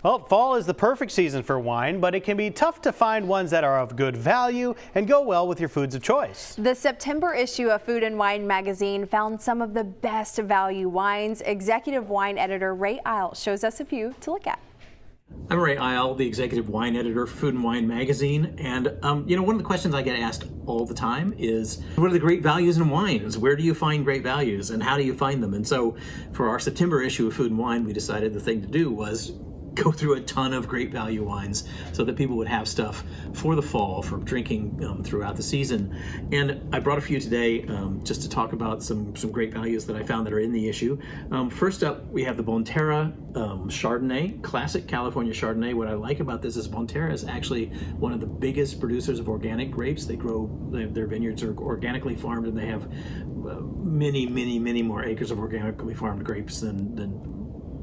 Well, fall is the perfect season for wine, but it can be tough to find ones that are of good value and go well with your foods of choice. The September issue of Food and Wine magazine found some of the best value wines. Executive wine editor Ray Isle shows us a few to look at. I'm Ray Isle, the executive wine editor for Food and Wine magazine, and one of the questions I get asked all the time is, what are the great values in wines? Where do you find great values, and how do you find them? And so, for our September issue of Food and Wine, we decided the thing to do was go through a ton of great value wines so that people would have stuff for the fall, for drinking throughout the season. And I brought a few today just to talk about some great values that I found that are in the issue. First up, we have the Bonterra Chardonnay, classic California Chardonnay. What I like about this is Bonterra is actually one of the biggest producers of organic grapes. They grow, their vineyards are organically farmed, and they have many more acres of organically farmed grapes than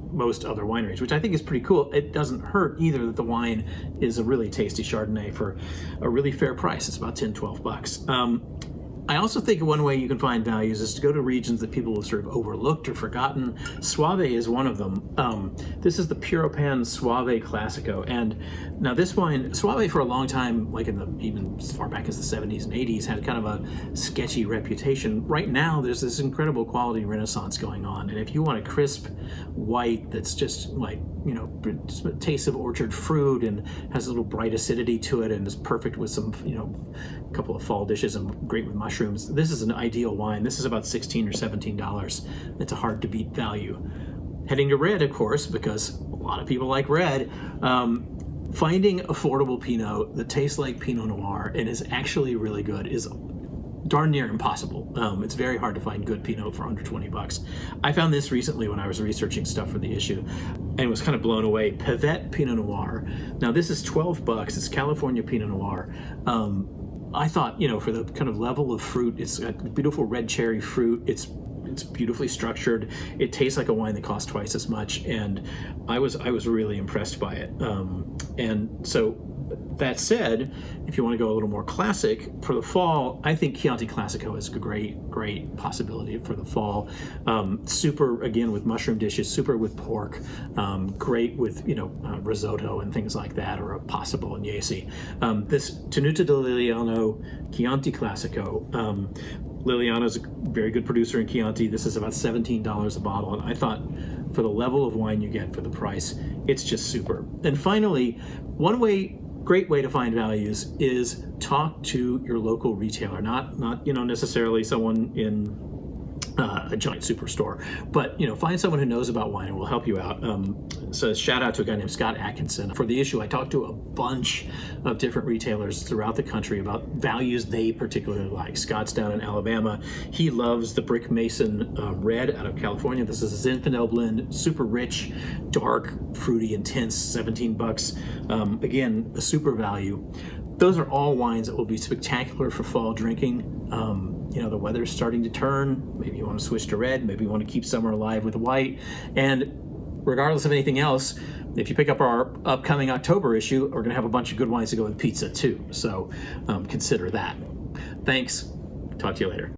most other wineries, which I think is pretty cool. It doesn't hurt either that the wine is a really tasty Chardonnay for a really fair price. It's about $10-12. I also think one way you can find values is to go to regions that people have sort of overlooked or forgotten. Soave is one of them. This is the Puropan Soave Classico, and now this wine, Soave for a long time, like even as far back as the 70s and 80s, had kind of a sketchy reputation. Right now, there's this incredible quality renaissance going on, and if you want a crisp white that's just like, just a taste of orchard fruit and has a little bright acidity to it and is perfect with some, a couple of fall dishes and great with mushrooms, this is an ideal wine. This is about $16 or $17. It's a hard to beat value. Heading to red, of course, because a lot of people like red. Finding affordable Pinot that tastes like Pinot Noir and is actually really good is darn near impossible. It's very hard to find good Pinot for under 20 bucks. I found this recently when I was researching stuff for the issue and was kind of blown away. Pivette Pinot Noir. Now this is 12 bucks. It's California Pinot Noir. I thought, for the kind of level of fruit, it's got beautiful red cherry fruit. It's beautifully structured. It tastes like a wine that costs twice as much, and I was really impressed by it. And so, that said, if you want to go a little more classic for the fall, I think Chianti Classico is a great possibility for the fall. Super, again, with mushroom dishes, super with pork, great with, risotto and things like that, or a pasta bolognese. This Tenuta di Liliano Chianti Classico, Liliano's a very good producer in Chianti. This is about $17 a bottle, and I thought for the level of wine you get for the price, it's just super. And finally, great way to find values is talk to your local retailer, not necessarily someone in a giant superstore, but find someone who knows about wine and will help you out. So shout out to a guy named Scott Atkinson. For the issue, I talked to a bunch of different retailers throughout the country about values they particularly like. Scott's down in Alabama. He loves the Brick Mason Red out of California. This is a Zinfandel blend, super rich, dark, fruity, intense, 17 bucks. Again, a super value. Those are all wines that will be spectacular for fall drinking. The weather's starting to turn. Maybe you want to switch to red. Maybe you want to keep summer alive with white. And regardless of anything else, if you pick up our upcoming October issue, we're going to have a bunch of good wines to go with pizza too. So consider that. Thanks. Talk to you later.